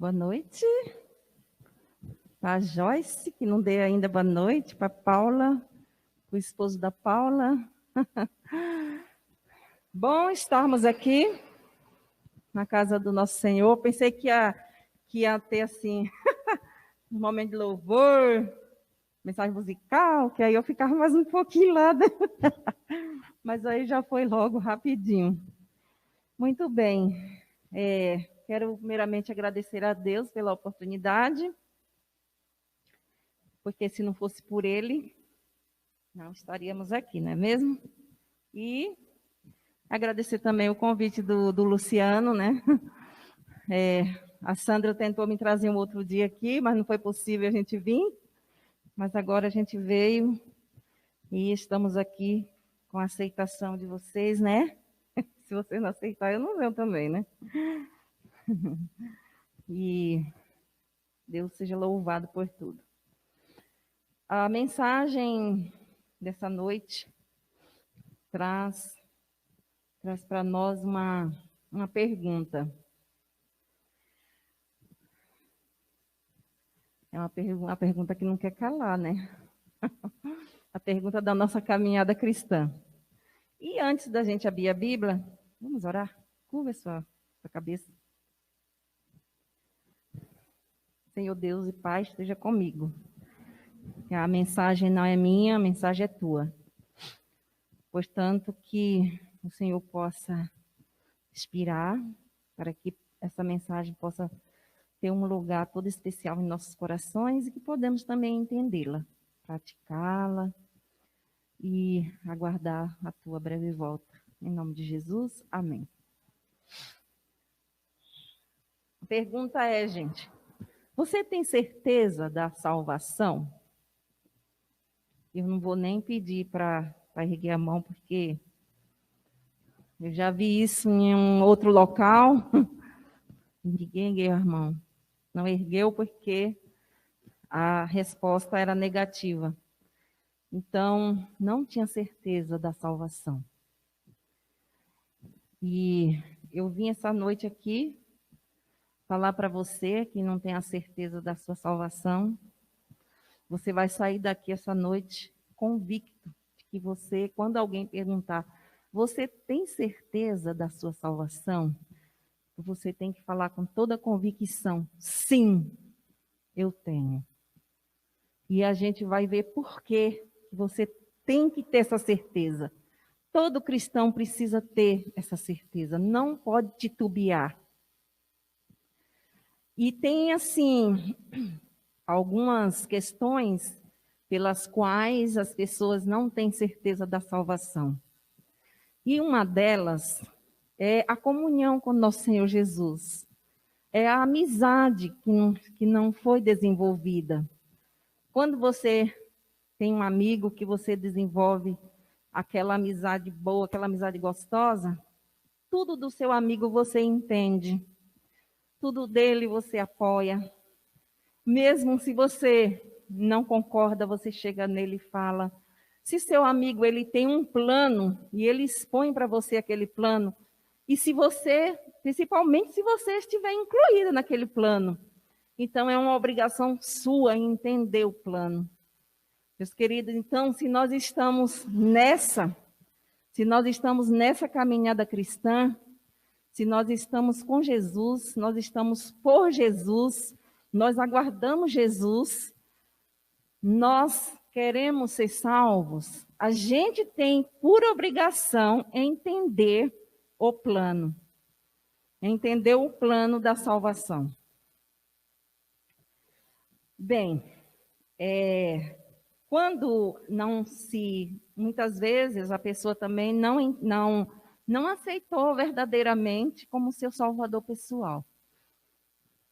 Boa noite. Para a Joyce, que não dei ainda boa noite. Para a Paula, o esposo da Paula. Bom estarmos aqui na casa do nosso Senhor. Pensei que ia ter assim um momento de louvor, mensagem musical, que aí eu ficava mais um pouquinho lá. Mas aí já foi logo rapidinho. Muito bem. Quero primeiramente agradecer a Deus pela oportunidade, porque se não fosse por Ele, não estaríamos aqui, não é mesmo? E agradecer também o convite do Luciano, né? A Sandra tentou me trazer um outro dia aqui, mas não foi possível a gente vir. Mas agora a gente veio e estamos aqui com a aceitação de vocês, né? Se vocês não aceitarem, eu não venho também, né? E Deus seja louvado por tudo. A mensagem dessa noite traz para nós uma pergunta. É uma pergunta que não quer calar, né? A pergunta da nossa caminhada cristã. E antes da gente abrir a Bíblia, vamos orar? Curva sua cabeça. Senhor Deus e Pai, esteja comigo. A mensagem não é minha, a mensagem é tua. Portanto, que o Senhor possa inspirar para que essa mensagem possa ter um lugar todo especial em nossos corações e que podemos também entendê-la, praticá-la e aguardar a tua breve volta. Em nome de Jesus, amém. A pergunta é, gente, você tem certeza da salvação? Eu não vou nem pedir para erguer a mão, porque eu já vi isso em um outro local. Ninguém ergueu a mão. Não ergueu porque a resposta era negativa. Então, não tinha certeza da salvação. E eu vim essa noite aqui falar para você que não tem a certeza da sua salvação. Você vai sair daqui essa noite convicto de que você, quando alguém perguntar, você tem certeza da sua salvação? Você tem que falar com toda a convicção, sim, eu tenho. E a gente vai ver por que você tem que ter essa certeza. Todo cristão precisa ter essa certeza, não pode titubear. E tem, assim, algumas questões pelas quais as pessoas não têm certeza da salvação. E uma delas é a comunhão com nosso Senhor Jesus. É a amizade que não foi desenvolvida. Quando você tem um amigo que você desenvolve aquela amizade boa, aquela amizade gostosa, tudo do seu amigo você entende. Tudo dele você apoia. Mesmo se você não concorda, você chega nele e fala. Se seu amigo ele tem um plano e ele expõe para você aquele plano, e se você, principalmente se você estiver incluída naquele plano, então é uma obrigação sua entender o plano. Meus queridos, então, se nós estamos nessa caminhada cristã, se nós estamos com Jesus, nós estamos por Jesus, nós aguardamos Jesus, nós queremos ser salvos, a gente tem por obrigação entender o plano da salvação. Bem, quando muitas vezes a pessoa também não aceitou verdadeiramente como seu salvador pessoal.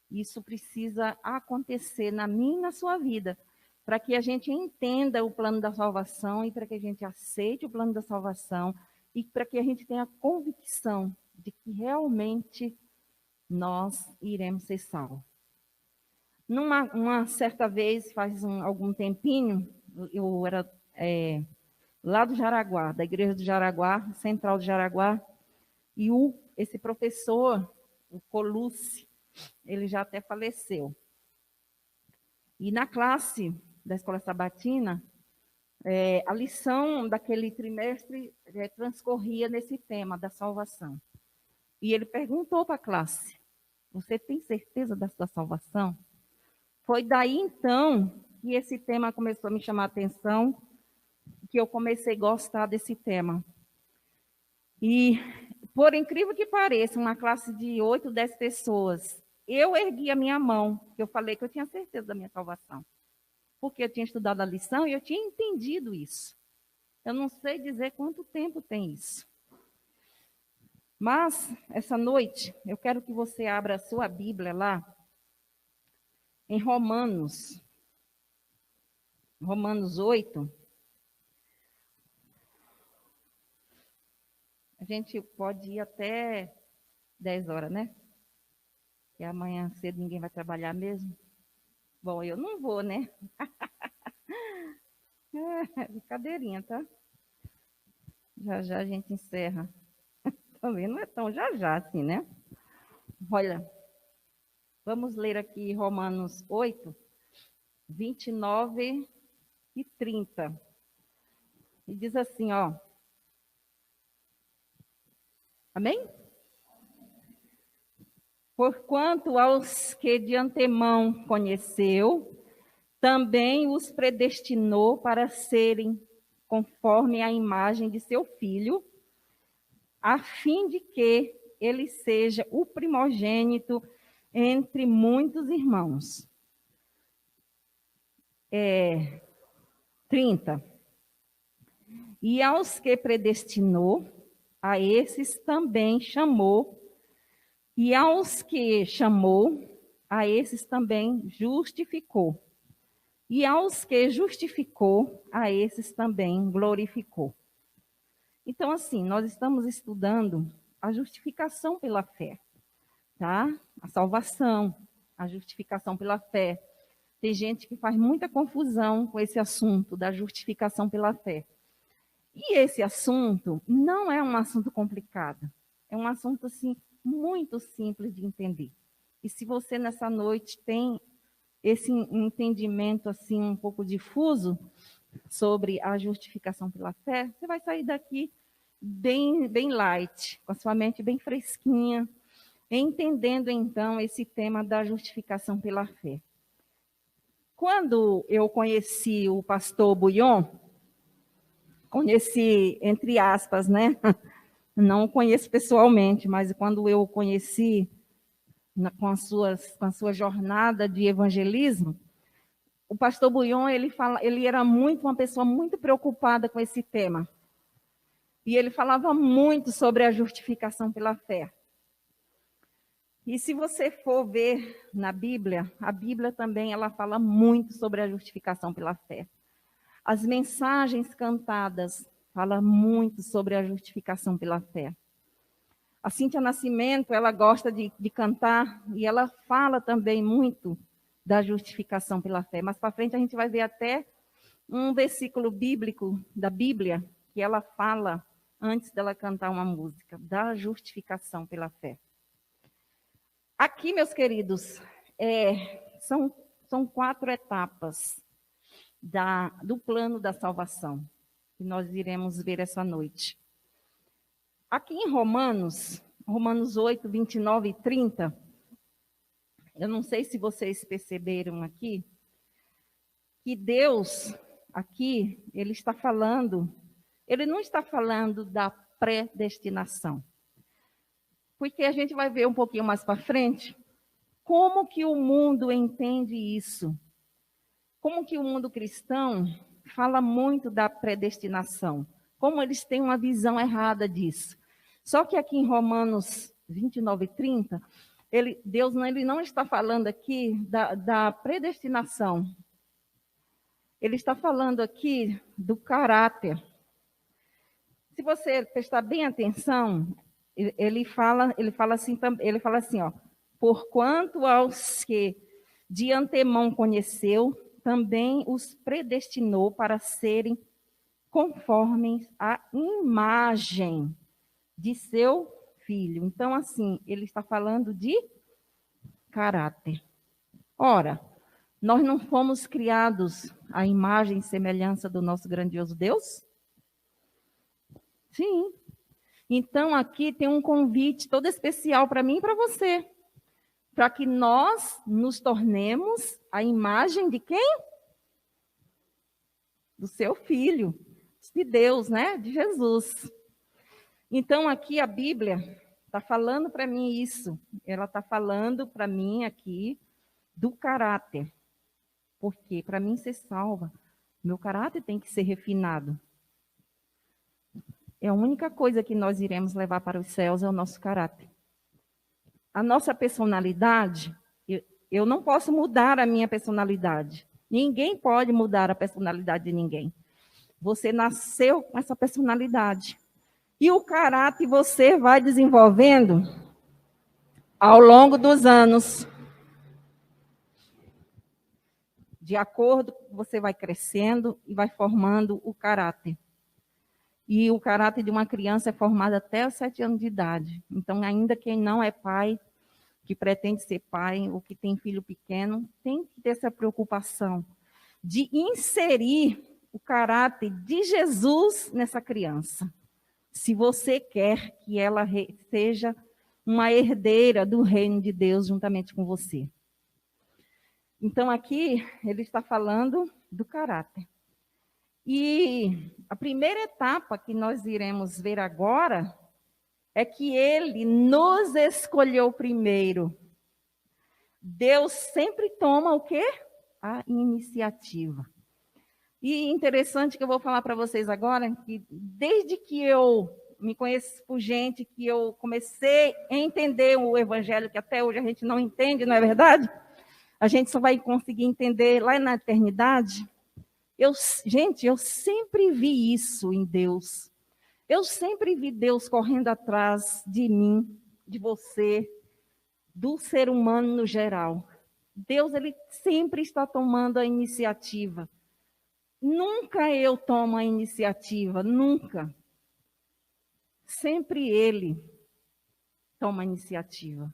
Isso precisa acontecer na minha e na sua vida, para que a gente entenda o plano da salvação e para que a gente aceite o plano da salvação e para que a gente tenha convicção de que realmente nós iremos ser salvos. Uma certa vez, faz algum tempinho, eu era lá do Jaraguá, da igreja do Jaraguá, central do Jaraguá, e esse professor, o Colucci, ele já até faleceu. E na classe da Escola Sabatina, a lição daquele trimestre transcorria nesse tema da salvação. E ele perguntou para a classe: você tem certeza da sua salvação? Foi daí, então, que esse tema começou a me chamar a atenção, que eu comecei a gostar desse tema. E, por incrível que pareça, uma classe de 8, 10 pessoas, eu ergui a minha mão, porque eu falei que eu tinha certeza da minha salvação. Porque eu tinha estudado a lição e eu tinha entendido isso. Eu não sei dizer quanto tempo tem isso. Mas, essa noite, eu quero que você abra a sua Bíblia lá, em Romanos 8. A gente pode ir até 10 horas, né? Que amanhã cedo ninguém vai trabalhar mesmo. Bom, eu não vou, né? Brincadeirinha, tá? Já já a gente encerra. Também não é tão já já assim, né? Olha, vamos ler aqui Romanos 8, 29 e 30. E diz assim, ó. Amém? Porquanto aos que de antemão conheceu, também os predestinou para serem conforme a imagem de seu Filho, a fim de que ele seja o primogênito entre muitos irmãos. 30. E aos que predestinou, a esses também chamou, e aos que chamou, a esses também justificou. E aos que justificou, a esses também glorificou. Então, assim, nós estamos estudando a justificação pela fé, tá? A salvação, a justificação pela fé. Tem gente que faz muita confusão com esse assunto da justificação pela fé. E esse assunto não é um assunto complicado. É um assunto, assim, muito simples de entender. E se você, nessa noite, tem esse entendimento, assim, um pouco difuso sobre a justificação pela fé, você vai sair daqui bem light, com a sua mente bem fresquinha, entendendo, então, esse tema da justificação pela fé. Quando eu conheci o pastor Bullion, conheci, entre aspas, né? Não conheço pessoalmente, mas quando eu o conheci com a sua jornada de evangelismo, o pastor Bullion, ele era uma pessoa muito preocupada com esse tema. E ele falava muito sobre a justificação pela fé. E se você for ver na Bíblia, a Bíblia também ela fala muito sobre a justificação pela fé. As mensagens cantadas falam muito sobre a justificação pela fé. A Cíntia Nascimento, ela gosta de cantar e ela fala também muito da justificação pela fé. Mas para frente a gente vai ver até um versículo bíblico da Bíblia que ela fala antes dela cantar uma música, da justificação pela fé. Aqui, meus queridos, são 4 etapas do plano da salvação, que nós iremos ver essa noite. Aqui em Romanos 8, 29 e 30, eu não sei se vocês perceberam aqui, que Deus, aqui, ele não está falando da predestinação. Porque a gente vai ver um pouquinho mais para frente como que o mundo entende isso. Como que o mundo cristão fala muito da predestinação. Como eles têm uma visão errada disso. Só que aqui em Romanos 29 e 30, Deus ele não está falando aqui da predestinação. Ele está falando aqui do caráter. Se você prestar bem atenção, ele fala assim, ó, porquanto aos que de antemão conheceu, também os predestinou para serem conformes à imagem de seu filho. Então, assim, ele está falando de caráter. Ora, nós não fomos criados à imagem e semelhança do nosso grandioso Deus? Sim. Então, aqui tem um convite todo especial para mim e para você, para que nós nos tornemos a imagem de quem? Do seu Filho, de Deus, né? De Jesus. Então, aqui a Bíblia está falando para mim isso. Ela está falando para mim aqui do caráter. Porque para mim ser salva, meu caráter tem que ser refinado. É a única coisa que nós iremos levar para os céus é o nosso caráter. A nossa personalidade, eu não posso mudar a minha personalidade. Ninguém pode mudar a personalidade de ninguém. Você nasceu com essa personalidade. E o caráter você vai desenvolvendo ao longo dos anos. De acordo com você vai crescendo e vai formando o caráter. E o caráter de uma criança é formado até os 7 anos de idade. Então, ainda quem não é pai, que pretende ser pai, ou que tem filho pequeno, tem que ter essa preocupação de inserir o caráter de Jesus nessa criança. Se você quer que ela seja uma herdeira do reino de Deus juntamente com você. Então, aqui, ele está falando do caráter. E a primeira etapa que nós iremos ver agora é que ele nos escolheu primeiro. Deus sempre toma o quê? A iniciativa. E interessante que eu vou falar para vocês agora, que desde que eu me conheço por gente, que eu comecei a entender o evangelho, que até hoje a gente não entende, não é verdade? A gente só vai conseguir entender lá na eternidade. Gente, eu sempre vi isso em Deus. Eu sempre vi Deus correndo atrás de mim, de você, do ser humano no geral. Deus, ele sempre está tomando a iniciativa. Nunca eu tomo a iniciativa, nunca. Sempre ele toma a iniciativa.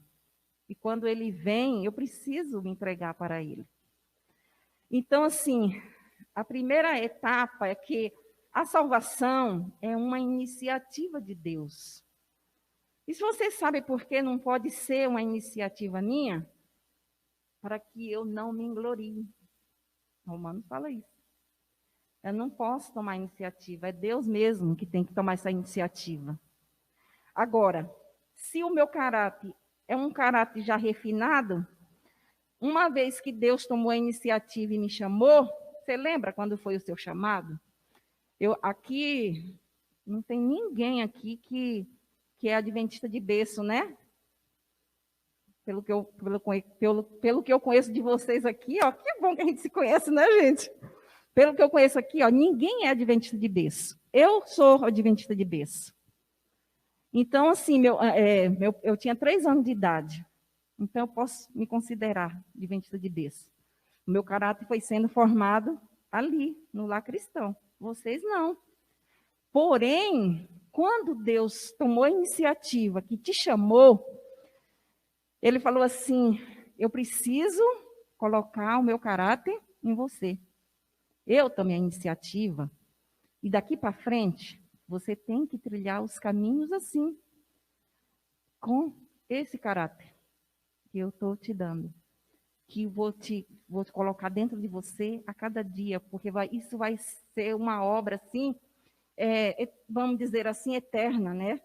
E quando ele vem, eu preciso me entregar para ele. Então, assim, a primeira etapa é que a salvação é uma iniciativa de Deus. E se você sabe por que não pode ser uma iniciativa minha? Para que eu não me englorie. Romanos fala isso. Eu não posso tomar iniciativa, é Deus mesmo que tem que tomar essa iniciativa. Agora, se o meu caráter é um caráter já refinado, uma vez que Deus tomou a iniciativa e me chamou, você lembra quando foi o seu chamado? Aqui, não tem ninguém aqui que é adventista de berço, né? Pelo que eu conheço de vocês aqui, ó, que bom que a gente se conhece, né, gente? Pelo que eu conheço aqui, ó, ninguém é adventista de berço. Eu sou adventista de berço. Então, assim, eu tinha 3 anos de idade. Então, eu posso me considerar adventista de berço. O meu caráter foi sendo formado ali, no lar cristão. Vocês não. Porém, quando Deus tomou a iniciativa, que te chamou, ele falou assim, eu preciso colocar o meu caráter em você. Eu tomei a iniciativa. E daqui para frente, você tem que trilhar os caminhos assim, com esse caráter que eu estou te dando. Que vou te colocar dentro de você a cada dia, porque isso vai ser uma obra assim, vamos dizer assim, eterna, né?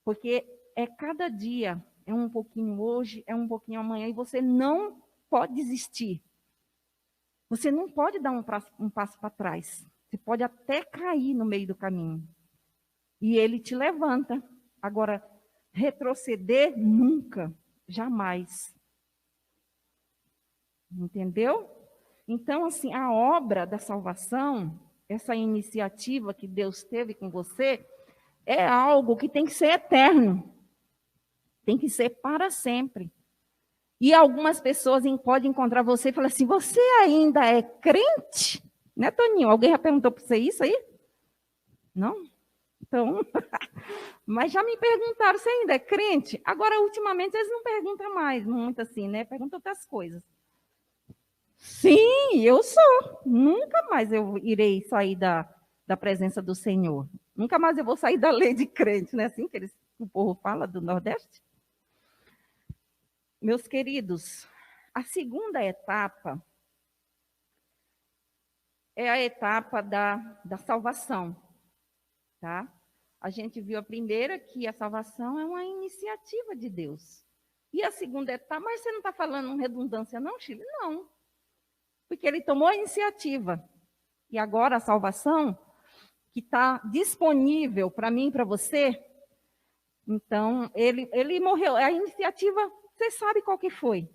Porque é cada dia, é um pouquinho hoje, é um pouquinho amanhã, e você não pode desistir. Você não pode dar um passo para trás. Você pode até cair no meio do caminho. E ele te levanta. Agora, retroceder, nunca, jamais. Entendeu? Então, assim, a obra da salvação, essa iniciativa que Deus teve com você, é algo que tem que ser eterno. Tem que ser para sempre. E algumas pessoas podem encontrar você e falar assim, você ainda é crente? Né, Toninho? Alguém já perguntou para você isso aí? Não? Então, mas já me perguntaram se ainda é crente. Agora, ultimamente, eles não perguntam mais, muito assim, né? Perguntam outras coisas. Sim, eu sou. Nunca mais eu irei sair da presença do Senhor. Nunca mais eu vou sair da lei de crente, né? Assim que o povo fala do Nordeste. Meus queridos, a segunda etapa é a etapa da salvação, tá? A gente viu a primeira, que a salvação é uma iniciativa de Deus. E a segunda etapa, mas você não está falando redundância não, Chile? Não, porque ele tomou a iniciativa. E agora a salvação, que está disponível para mim e para você, então, ele morreu. A iniciativa, você sabe qual que foi.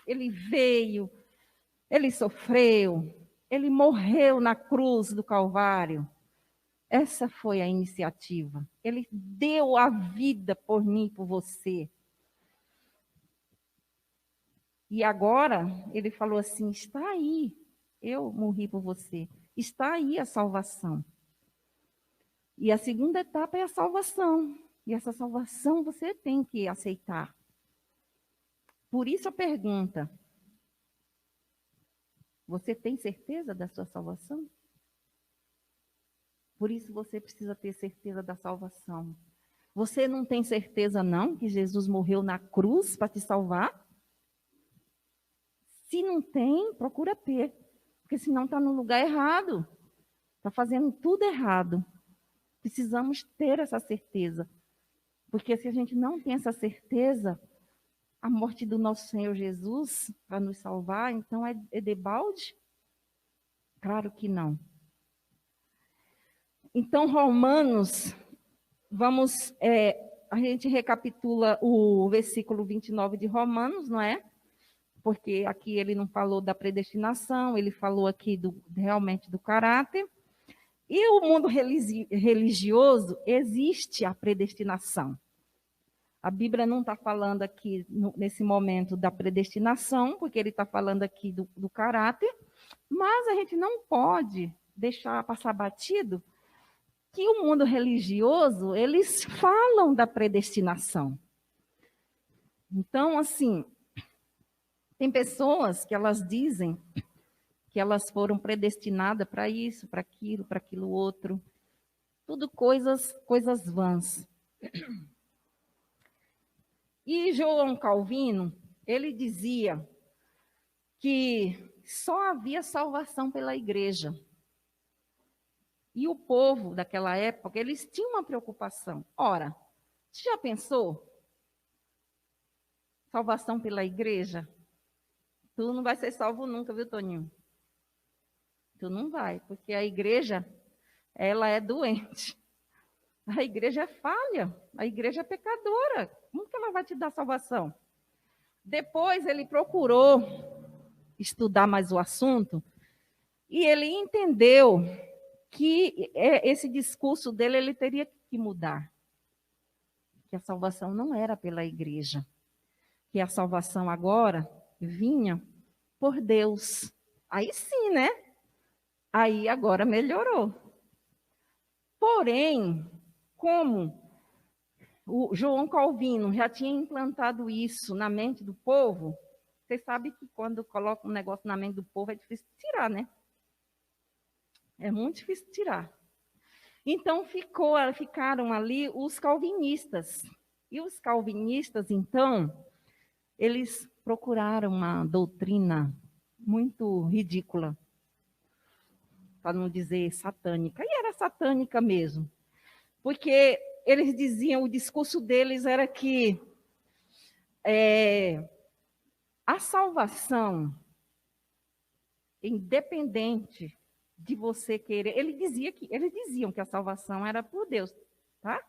Ele veio, ele sofreu, ele morreu na cruz do Calvário. Essa foi a iniciativa. Ele deu a vida por mim, por você. E agora, ele falou assim, está aí, eu morri por você. Está aí a salvação. E a segunda etapa é a salvação. E essa salvação você tem que aceitar. Por isso a pergunta, você tem certeza da sua salvação? Por isso você precisa ter certeza da salvação. Você não tem certeza não que Jesus morreu na cruz para te salvar? Se não tem, procura ter. Porque senão está no lugar errado. Está fazendo tudo errado. Precisamos ter essa certeza. Porque se a gente não tem essa certeza, a morte do nosso Senhor Jesus para nos salvar, então é debalde? Claro que não. Então, Romanos, a gente recapitula o versículo 29 de Romanos, não é? Porque aqui ele não falou da predestinação, ele falou aqui realmente do caráter. E o mundo religioso, existe a predestinação. A Bíblia não está falando aqui, nesse momento, da predestinação, porque ele está falando aqui do caráter, mas a gente não pode deixar passar batido que o mundo religioso, eles falam da predestinação. Então, assim, tem pessoas que elas dizem que elas foram predestinadas para isso, para aquilo outro. Tudo coisas vãs. E João Calvino, ele dizia que só havia salvação pela igreja. E o povo daquela época, eles tinham uma preocupação. Ora, você já pensou? Salvação pela igreja? Tu não vai ser salvo nunca, viu, Toninho? Tu não vai, porque a igreja, ela é doente. A igreja é falha, a igreja é pecadora. Como que ela vai te dar salvação? Depois ele procurou estudar mais o assunto e ele entendeu que esse discurso dele ele teria que mudar. Que a salvação não era pela igreja. Que a salvação agora vinha por Deus. Aí sim, né? Aí agora melhorou. Porém, como o João Calvino já tinha implantado isso na mente do povo, você sabe que quando coloca um negócio na mente do povo é difícil de tirar, né? É muito difícil de tirar. Então ficaram ali os calvinistas. E os calvinistas, então, eles procuraram uma doutrina muito ridícula, para não dizer satânica. E era satânica mesmo. Porque eles diziam, o discurso deles era que a salvação, independente de você querer, eles diziam que a salvação era por Deus, tá?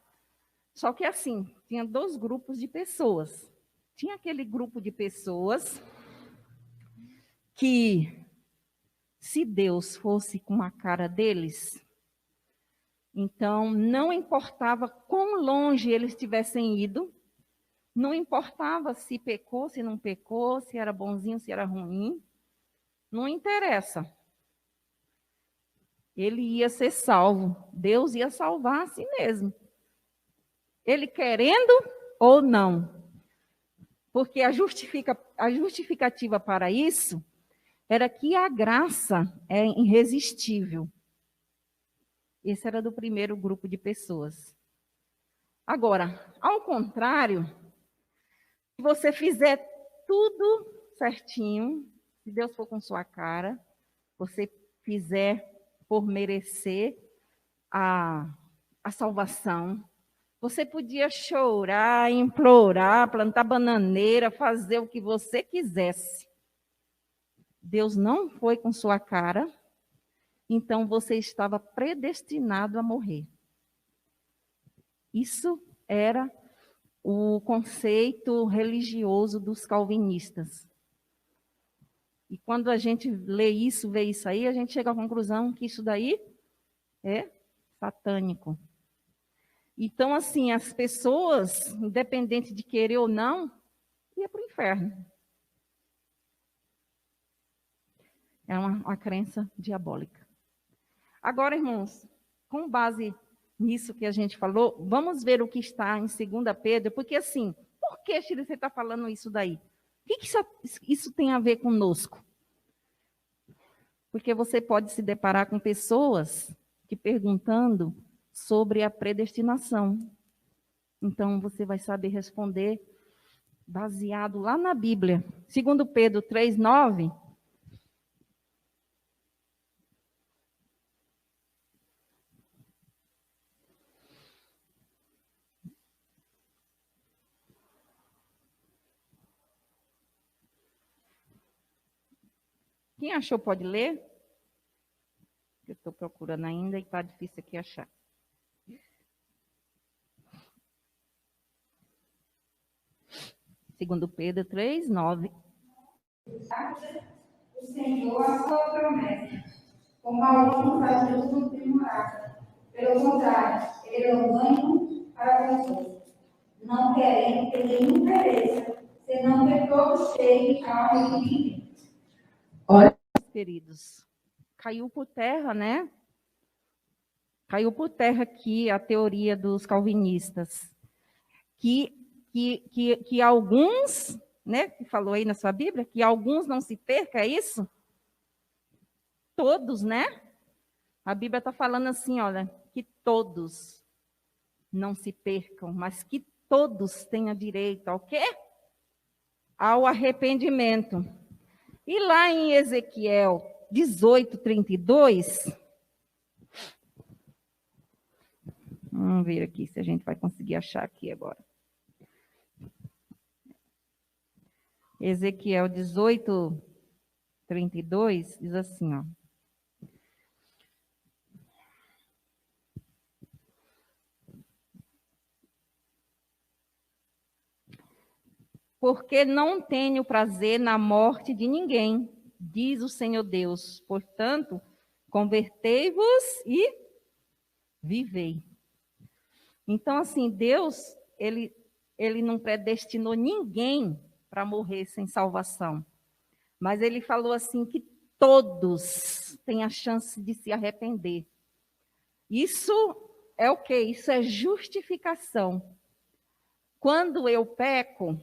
Só que assim, tinha dois grupos de pessoas. Tinha aquele grupo de pessoas que, se Deus fosse com a cara deles, então não importava quão longe eles tivessem ido, não importava se pecou, se não pecou, se era bonzinho, se era ruim, não interessa. ele ia ser salvo. Deus ia salvar a si mesmo. Ele querendo ou não. Porque a justificativa para isso era que a graça é irresistível. Esse era do primeiro grupo de pessoas. Agora, ao contrário, se você fizer tudo certinho, se Deus for com sua cara, você fizer por merecer a salvação, você podia chorar, implorar, plantar bananeira, fazer o que você quisesse. Deus não foi com sua cara, então você estava predestinado a morrer. Isso era o conceito religioso dos calvinistas. E quando a gente lê isso, vê isso aí, a gente chega à conclusão que isso daí é satânico. Então, assim, as pessoas, independente de querer ou não, iam para o inferno. É uma crença diabólica. Agora, irmãos, com base nisso que a gente falou, vamos ver o que está em 2 Pedro, porque assim, por que, Shirley, você está falando isso daí? O que isso tem a ver conosco? Porque você pode se deparar com pessoas te perguntando sobre a predestinação. Então, você vai saber responder baseado lá na Bíblia. 2 Pedro 3:9. Quem achou pode ler? Eu estou procurando ainda e está difícil aqui achar. Segundo Pedro 3:9. O Senhor a sua promessa, como alguns fazem não tem morada. Pelo contrário, ele é um ganho para vocês, não querendo que nenhum pereça, senão que todos cheguem ao fim. Olha, queridos, caiu por terra, né? Caiu por terra aqui a teoria dos calvinistas, que alguns, né, que falou aí na sua Bíblia, que alguns não se percam, é isso? Todos, né? A Bíblia está falando assim, olha, que todos não se percam, mas que todos tenham direito ao quê? Ao arrependimento. E lá em Ezequiel 18:32, vamos ver aqui se a gente vai conseguir achar aqui agora. Ezequiel 18:32 diz assim, ó. Porque não tenho prazer na morte de ninguém, diz o Senhor Deus. Portanto, convertei-vos e vivei. Então, assim, Deus, ele não predestinou ninguém para morrer sem salvação. Mas ele falou assim que todos têm a chance de se arrepender. Isso é o quê? Isso é justificação. Quando eu peco,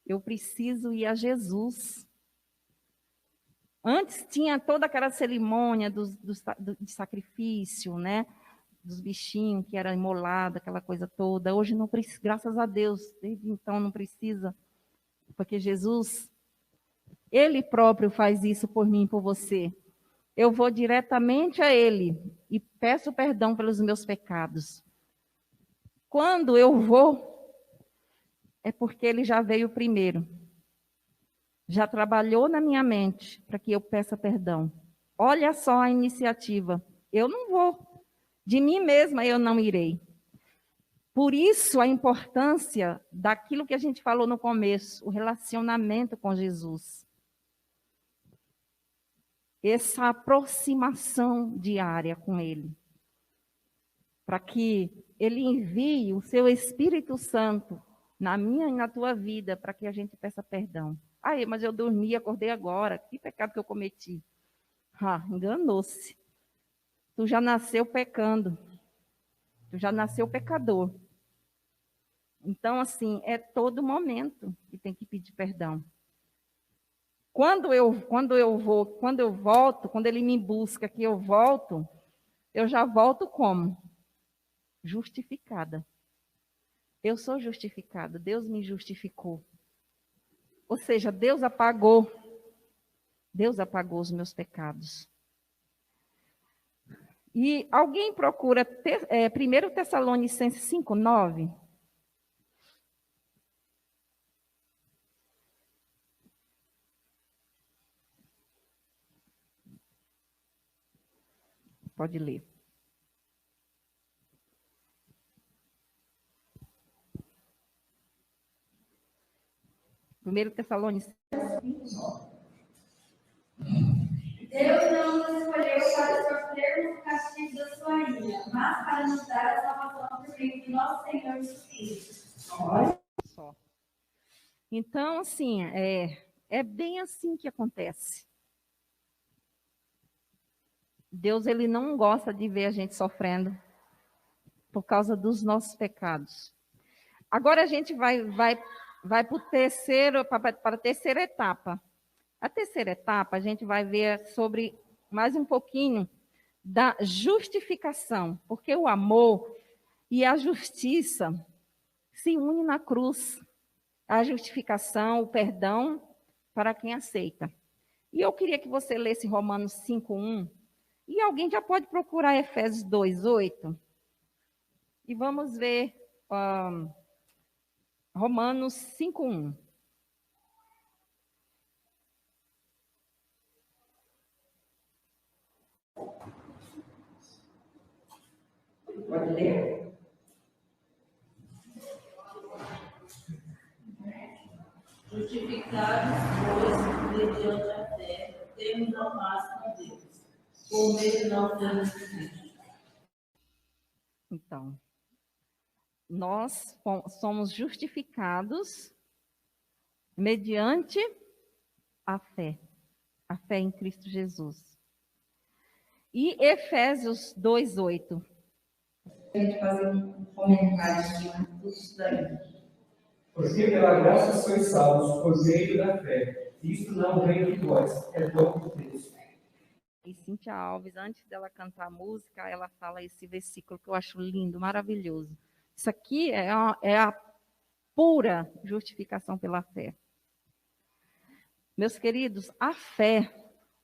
eu preciso ir a Jesus. Antes tinha toda aquela cerimônia de sacrifício, né? Dos bichinhos que era imolado, aquela coisa toda. Hoje não precisa, graças a Deus, desde então não precisa, porque Jesus, Ele próprio faz isso por mim e por você. Eu vou diretamente a Ele e peço perdão pelos meus pecados. Quando eu vou, é porque Ele já veio primeiro. Já trabalhou na minha mente para que eu peça perdão. Olha só a iniciativa. Eu não vou. De mim mesma eu não irei. Por isso a importância daquilo que a gente falou no começo, o relacionamento com Jesus. Essa aproximação diária com Ele. Para que Ele envie o seu Espírito Santo na minha e na tua vida, para que a gente peça perdão. Aí, mas eu dormi e acordei agora. Que pecado que eu cometi? Enganou-se. tu já nasceu pecando. Tu já nasceu pecador. Então, assim, é todo momento que tem que pedir perdão. Quando eu volto, quando ele me busca que eu volto, eu já volto como? Justificada. Eu sou justificada, Deus me justificou. Ou seja, Deus apagou os meus pecados. E alguém procura 1 Tessalonicenses 5:9? Pode ler. Primeiro Tessalonicenses. Deus não nos escolheu para sofrermos o castigo da sua ira, mas para nos dar a salvação por meio de nosso Senhor Jesus Cristo. Olha só. Então, assim, é bem assim que acontece. Deus, ele não gosta de ver a gente sofrendo por causa dos nossos pecados. Agora a gente vai para a terceira etapa. A terceira etapa, a gente vai ver sobre mais um pouquinho da justificação, porque o amor e a justiça se unem na cruz. A justificação, o perdão para quem aceita. E eu queria que você lesse Romanos 5:1. E alguém já pode procurar Efésios 2:8. E vamos ver Romanos 5:1. Pode ler? Justificados, pois, mediante a fé, temos a paz com Deus, por meio de nosso Senhor Jesus Cristo. Então, nós somos justificados mediante a fé em Cristo Jesus. E Efésios 2:8. A gente fazer um comentário disso daí. Porque pela graça sois salvos por meio da fé. Isto não vem de vós, é dom de Deus. E Cíntia Alves, antes dela cantar a música, ela fala esse versículo que eu acho lindo, maravilhoso. Isso aqui é a pura justificação pela fé. Meus queridos, a fé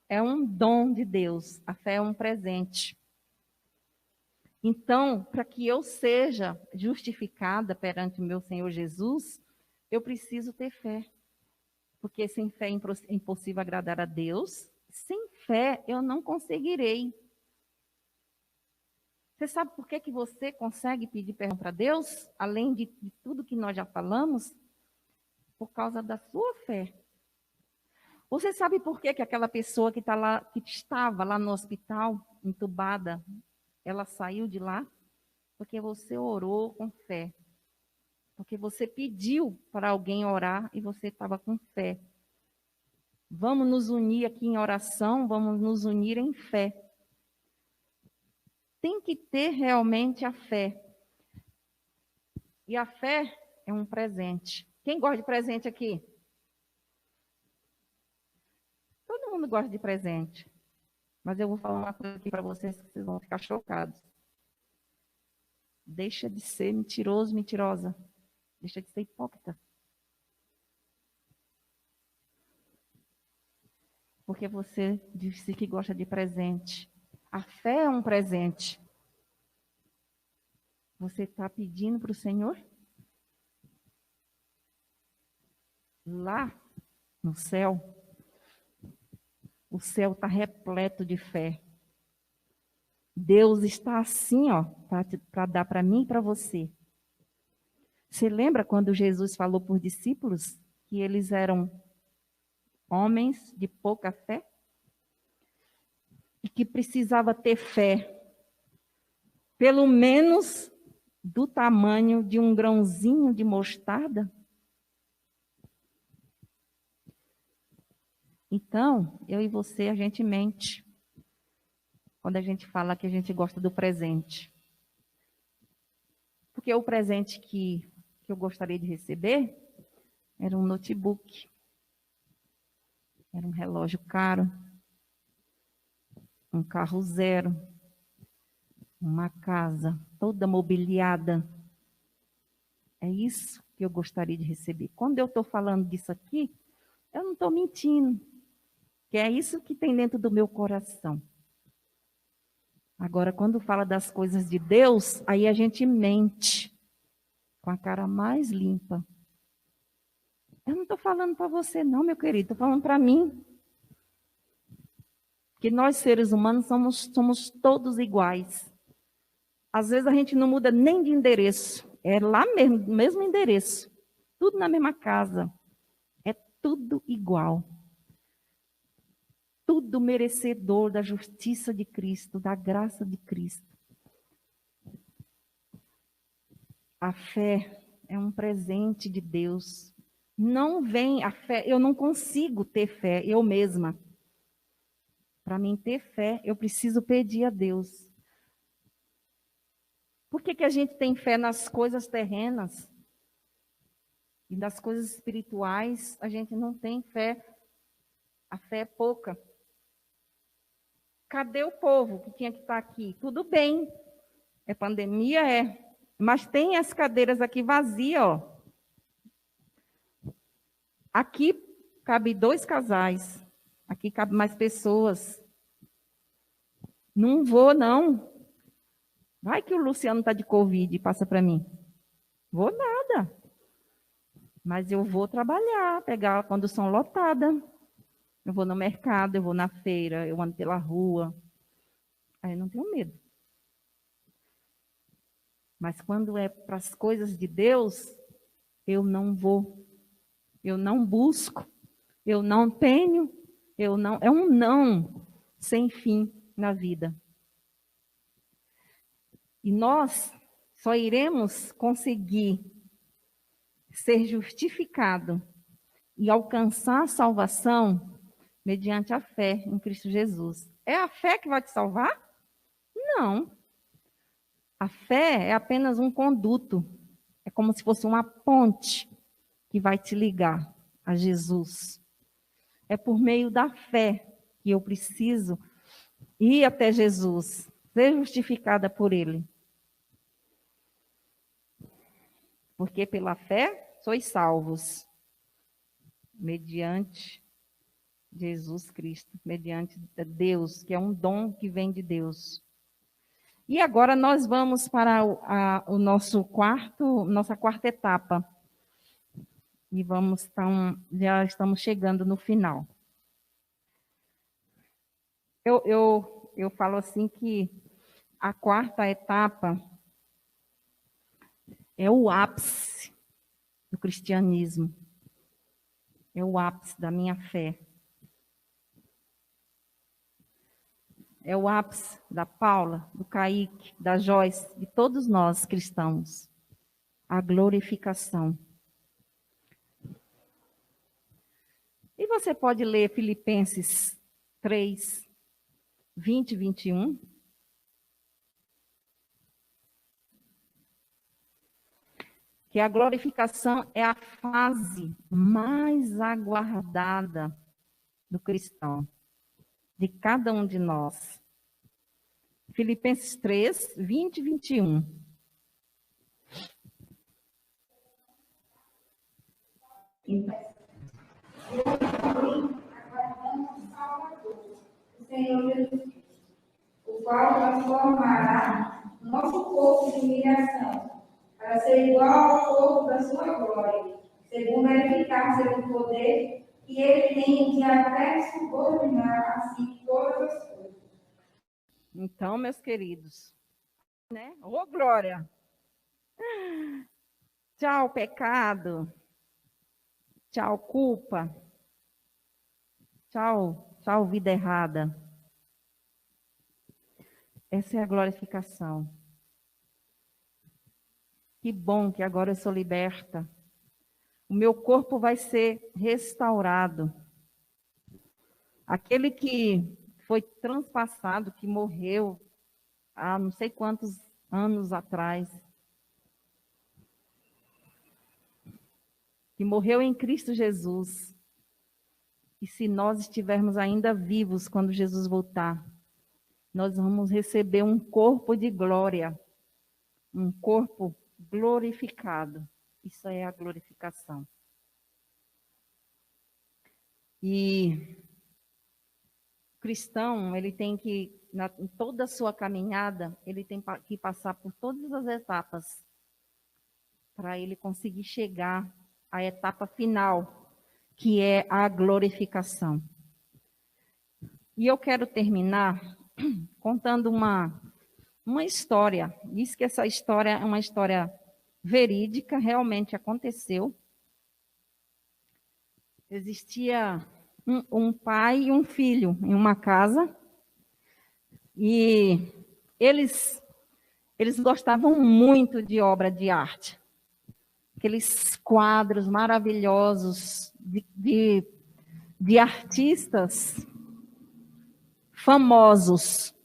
é um dom de Deus, a fé é um presente. Então, para que eu seja justificada perante o meu Senhor Jesus, eu preciso ter fé. Porque sem fé é impossível agradar a Deus. Sem fé, eu não conseguirei. Você sabe por que você consegue pedir perdão para Deus? Além de tudo que nós já falamos? Por causa da sua fé. Você sabe por que aquela pessoa que estava lá no hospital, entubada, ela saiu de lá? Porque você orou com fé. Porque você pediu para alguém orar e você estava com fé. Vamos nos unir aqui em oração, vamos nos unir em fé. Tem que ter realmente a fé. E a fé é um presente. Quem gosta de presente aqui? Todo mundo gosta de presente. Mas eu vou falar uma coisa aqui para vocês que vocês vão ficar chocados. Deixa de ser mentiroso, mentirosa. Deixa de ser hipócrita. Porque você disse que gosta de presente. A fé é um presente. Você está pedindo para o Senhor? Lá no céu, o céu está repleto de fé. Deus está assim, ó, para dar para mim e para você. Você lembra quando Jesus falou para os discípulos que eles eram homens de pouca fé? E que precisava ter fé, pelo menos do tamanho de um grãozinho de mostarda? Então, eu e você, a gente mente. quando a gente fala que a gente gosta do presente. Porque o presente que eu gostaria de receber era um notebook, era um relógio caro, um carro zero, uma casa toda mobiliada. É isso que eu gostaria de receber. Quando eu estou falando disso aqui, eu não estou mentindo, que é isso que tem dentro do meu coração. Agora, quando fala das coisas de Deus, aí a gente mente com a cara mais limpa. Eu não estou falando para você não, meu querido, estou falando para mim. Que nós, seres humanos, somos todos iguais. Às vezes a gente não muda nem de endereço. É lá mesmo, no mesmo endereço. Tudo na mesma casa. É tudo igual. Tudo merecedor da justiça de Cristo, da graça de Cristo. A fé é um presente de Deus. Não vem a fé, eu não consigo ter fé eu mesma. Para mim ter fé, eu preciso pedir a Deus. Por que a gente tem fé nas coisas terrenas? E das coisas espirituais, a gente não tem fé. A fé é pouca. Cadê o povo que tinha que estar aqui? Tudo bem. É pandemia, é. Mas tem as cadeiras aqui vazias, ó. Aqui cabe 2 casais. Aqui cabe mais pessoas. Não vou, não. Vai que o Luciano está de Covid e passa para mim. Vou nada. Mas eu vou trabalhar, pegar a condução lotada. Eu vou no mercado, eu vou na feira, eu ando pela rua. Aí eu não tenho medo. Mas quando é para as coisas de Deus, eu não vou. Eu não busco. Eu não tenho. Eu não. É um não sem fim na vida. E nós só iremos conseguir ser justificado e alcançar a salvação mediante a fé em Cristo Jesus. É a fé que vai te salvar? Não. A fé é apenas um conduto. É como se fosse uma ponte que vai te ligar a Jesus. É por meio da fé que eu preciso ir até Jesus, ser justificada por Ele. Porque pela fé sois salvos, mediante Jesus Cristo, mediante Deus, que é um dom que vem de Deus. E agora nós vamos para nossa quarta etapa. E já estamos chegando no final. Eu falo assim que a quarta etapa é o ápice do cristianismo. É o ápice da minha fé. É o ápice da Paula, do Kaique, da Joyce, de todos nós cristãos. A glorificação. E você pode ler Filipenses 3, 20 e 21. Que a glorificação é a fase mais aguardada do cristão, de cada um de nós. Filipenses 3, 20 e 21. Aguardamos o Salvador, o Senhor Jesus Cristo, o qual transformará o nosso corpo de humilhação, para ser igual ao corpo da sua glória, segundo a eficácia do poder que ele tem de até subordinar assim todas as coisas. Então, meus queridos, né? Ô, glória! Tchau, pecado. Tchau, culpa. Tchau, vida errada. Essa é a glorificação. Que bom que agora eu sou liberta. O meu corpo vai ser restaurado. Aquele que foi transpassado, que morreu há não sei quantos anos atrás, que morreu em Cristo Jesus. E se nós estivermos ainda vivos quando Jesus voltar, nós vamos receber um corpo de glória, um corpo glorificado. Isso é a glorificação. E o cristão, ele tem que, em toda a sua caminhada, ele tem que passar por todas as etapas para ele conseguir chegar à etapa final, que é a glorificação. E eu quero terminar contando uma história. Diz que essa história é uma história verídica, realmente aconteceu. Existia um pai e um filho em uma casa, e eles gostavam muito de obra de arte. Aqueles quadros maravilhosos de artistas famosos.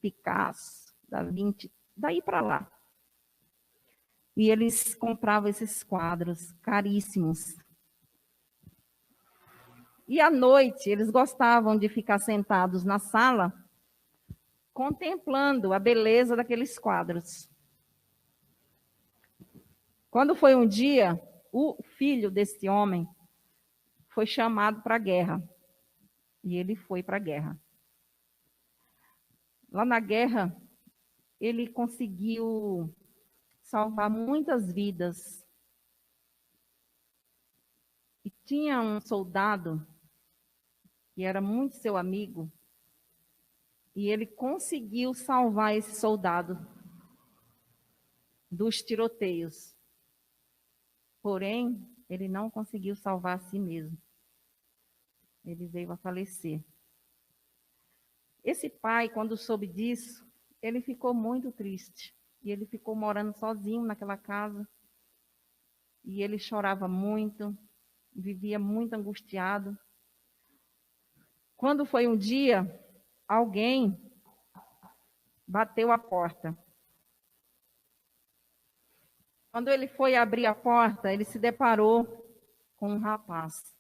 Picasso, Da Vinci, daí para lá. E eles compravam esses quadros caríssimos. E à noite, eles gostavam de ficar sentados na sala, contemplando a beleza daqueles quadros. Quando foi um dia, o filho desse homem foi chamado para a guerra. E ele foi para a guerra. Lá na guerra, ele conseguiu salvar muitas vidas. E tinha um soldado que era muito seu amigo, e ele conseguiu salvar esse soldado dos tiroteios. Porém, ele não conseguiu salvar a si mesmo. Ele veio a falecer. Esse pai, quando soube disso, ele ficou muito triste. E ele ficou morando sozinho naquela casa. E ele chorava muito, vivia muito angustiado. Quando foi um dia, alguém bateu a porta. Quando ele foi abrir a porta, ele se deparou com um rapaz.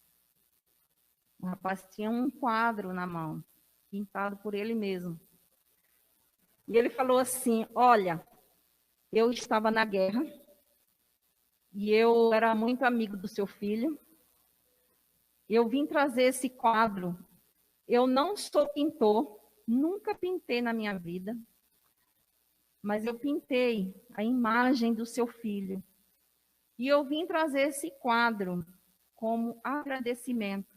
O rapaz tinha um quadro na mão, pintado por ele mesmo. E ele falou assim: olha, eu estava na guerra e eu era muito amigo do seu filho. Eu vim trazer esse quadro. Eu não sou pintor, nunca pintei na minha vida, mas eu pintei a imagem do seu filho. E eu vim trazer esse quadro como agradecimento,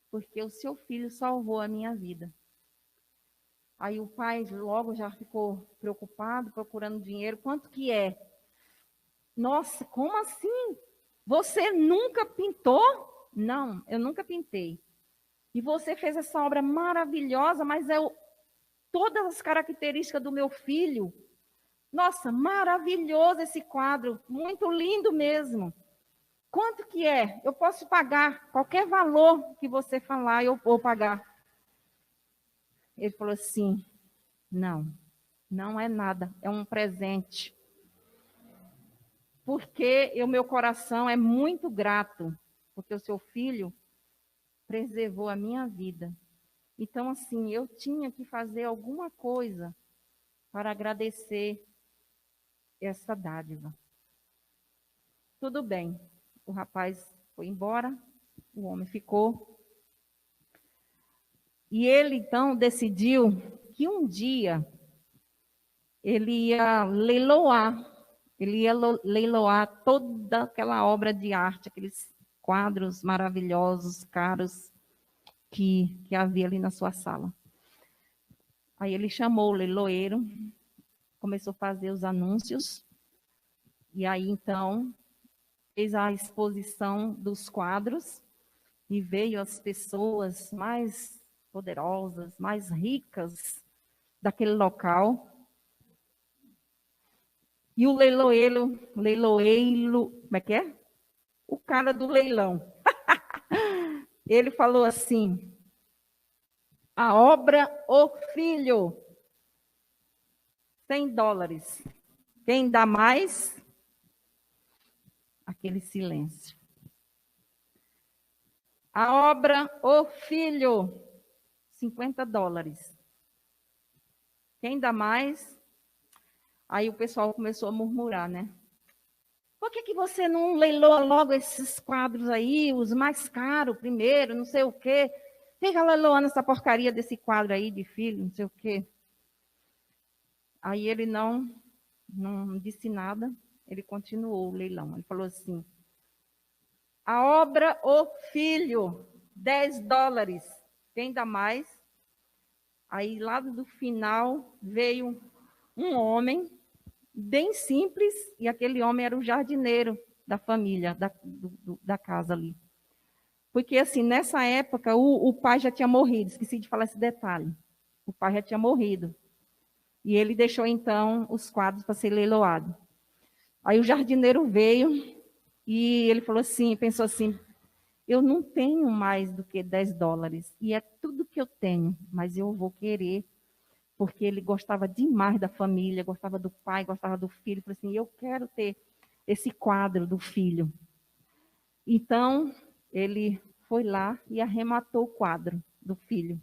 porque o seu filho salvou a minha vida. Aí o pai logo já ficou preocupado, procurando dinheiro. Quanto que é? Nossa, como assim? Você nunca pintou? Não, eu nunca pintei. E você fez essa obra maravilhosa, mas todas as características do meu filho. Nossa, maravilhoso esse quadro, muito lindo mesmo. Quanto que é? Eu posso pagar qualquer valor que você falar, eu vou pagar. Ele falou assim: não, não é nada, é um presente. Porque o meu coração é muito grato, porque o seu filho preservou a minha vida. Então, assim, eu tinha que fazer alguma coisa para agradecer essa dádiva. Tudo bem, o rapaz foi embora, o homem ficou. E ele, então, decidiu que um dia ele ia leiloar toda aquela obra de arte, aqueles quadros maravilhosos, caros, que havia ali na sua sala. Aí ele chamou o leiloeiro, começou a fazer os anúncios, e aí, então, fez a exposição dos quadros, e veio as pessoas mais poderosas, mais ricas daquele local. E o leiloeiro, como é que é? O cara do leilão. Ele falou assim: A obra, o filho. $100. Quem dá mais? Aquele silêncio. A obra, o filho. $50. Quem dá mais? Aí o pessoal começou a murmurar, né? Por que você não leiloa logo esses quadros aí, os mais caros primeiro, não sei o quê? Fica leiloando essa porcaria desse quadro aí de filho, não sei o quê. Aí ele não disse nada, ele continuou o leilão. Ele falou assim, a obra, o filho, $10. Quem dá mais? Aí lá do final veio um homem bem simples, e aquele homem era o jardineiro da família, da casa ali. Porque, assim, nessa época, o pai já tinha morrido, esqueci de falar esse detalhe. O pai já tinha morrido. E ele deixou, então, os quadros para ser leiloado. Aí o jardineiro veio e ele falou assim, pensou assim, eu não tenho mais do que $10, e é tudo que eu tenho, mas eu vou querer, porque ele gostava demais da família, gostava do pai, gostava do filho. Falei assim, eu quero ter esse quadro do filho. Então, ele foi lá e arrematou o quadro do filho.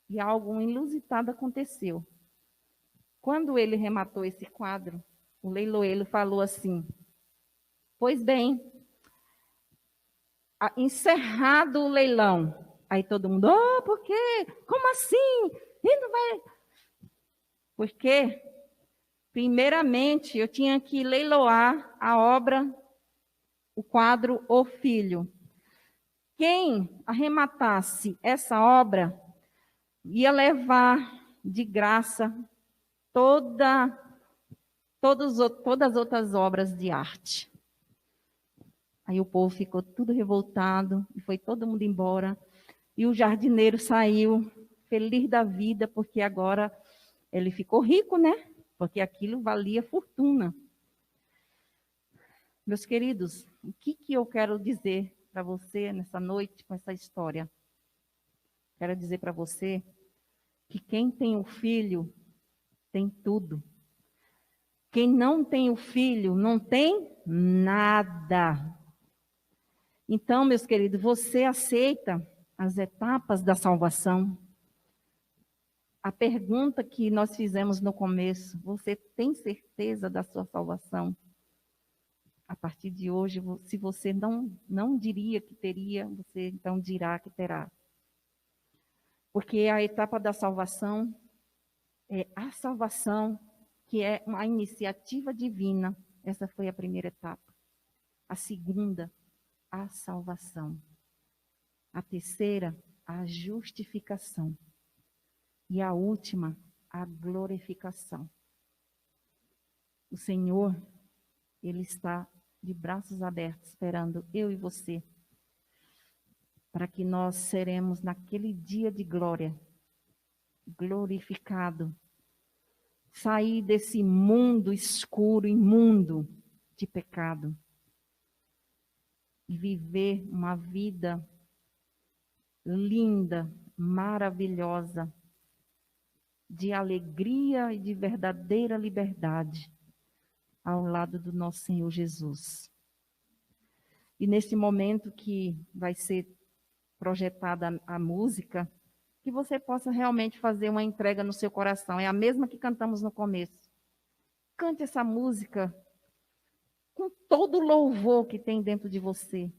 E algo inusitado aconteceu. Quando ele arrematou esse quadro, o leiloeiro falou assim, pois bem, encerrado o leilão. Aí todo mundo, por quê? Como assim? Ele não vai... Porque, primeiramente, eu tinha que leiloar a obra, o quadro O Filho. Quem arrematasse essa obra ia levar de graça todas as outras obras de arte. Aí o povo ficou tudo revoltado, e foi todo mundo embora. E o jardineiro saiu feliz da vida, porque agora ele ficou rico, né? Porque aquilo valia fortuna. Meus queridos, o que eu quero dizer para você nessa noite com essa história? Quero dizer para você que quem tem o filho tem tudo. Quem não tem o filho não tem nada. Então, meus queridos, você aceita as etapas da salvação? A pergunta que nós fizemos no começo, você tem certeza da sua salvação? A partir de hoje, se você não diria que teria, você então dirá que terá. Porque a etapa da salvação é a salvação, que é uma iniciativa divina. Essa foi a primeira etapa. A segunda, a salvação. A terceira, a justificação. E a última, a glorificação. O Senhor, Ele está de braços abertos, esperando eu e você, para que nós seremos naquele dia de glória, glorificado, sair desse mundo escuro, imundo de pecado, e viver uma vida linda, maravilhosa, de alegria e de verdadeira liberdade, ao lado do nosso Senhor Jesus. E nesse momento que vai ser projetada a música, que você possa realmente fazer uma entrega no seu coração. É a mesma que cantamos no começo. Cante essa música com todo o louvor que tem dentro de você.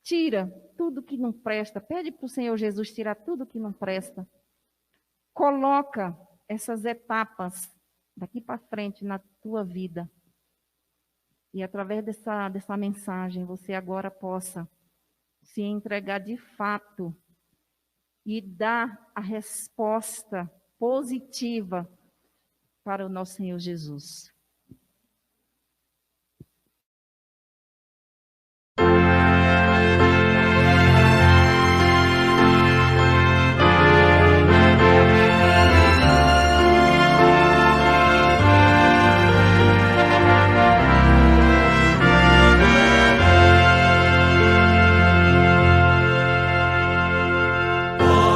Tira tudo que não presta. Pede para o Senhor Jesus tirar tudo que não presta. Coloca essas etapas daqui para frente na tua vida. E através dessa mensagem, você agora possa se entregar de fato e dar a resposta positiva para o nosso Senhor Jesus. Oh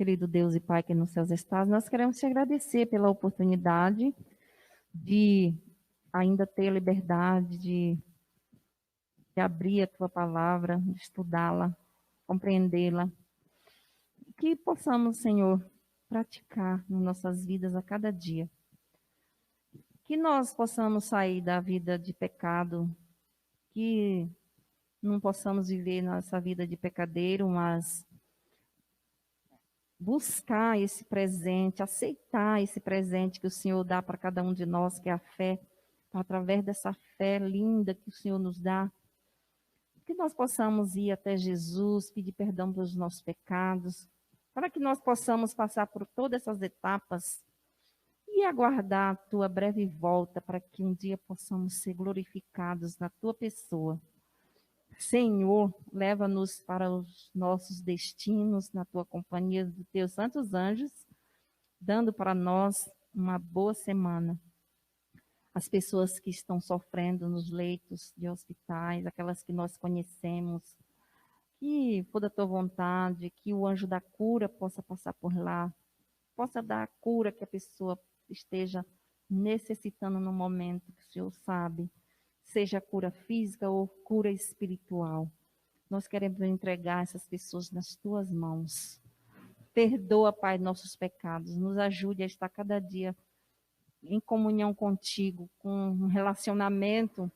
Querido Deus e Pai que nos céus estás, nós queremos te agradecer pela oportunidade de ainda ter a liberdade de abrir a tua palavra, de estudá-la, compreendê-la. Que possamos, Senhor, praticar nas nossas vidas a cada dia. Que nós possamos sair da vida de pecado, que não possamos viver nossa vida de pecadeiro, mas buscar esse presente, aceitar esse presente que o Senhor dá para cada um de nós, que é a fé, através dessa fé linda que o Senhor nos dá, que nós possamos ir até Jesus, pedir perdão pelos nossos pecados, para que nós possamos passar por todas essas etapas e aguardar a tua breve volta, para que um dia possamos ser glorificados na tua pessoa. Senhor, leva-nos para os nossos destinos, na tua companhia dos teus santos anjos, dando para nós uma boa semana. As pessoas que estão sofrendo nos leitos de hospitais, aquelas que nós conhecemos, que por da tua vontade, que o anjo da cura possa passar por lá, possa dar a cura que a pessoa esteja necessitando no momento, que o Senhor sabe, seja cura física ou cura espiritual. Nós queremos entregar essas pessoas nas tuas mãos. Perdoa, Pai, nossos pecados, nos ajude a estar cada dia em comunhão contigo, com um relacionamento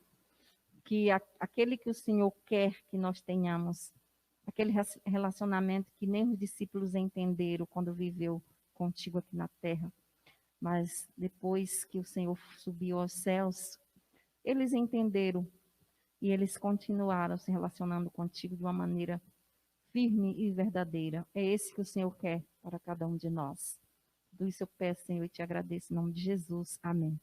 que aquele que o Senhor quer que nós tenhamos, aquele relacionamento que nem os discípulos entenderam quando viveu contigo aqui na terra. Mas depois que o Senhor subiu aos céus, eles entenderam e eles continuaram se relacionando contigo de uma maneira firme e verdadeira. É esse que o Senhor quer para cada um de nós. Tudo isso eu peço, Senhor, e te agradeço em nome de Jesus. Amém.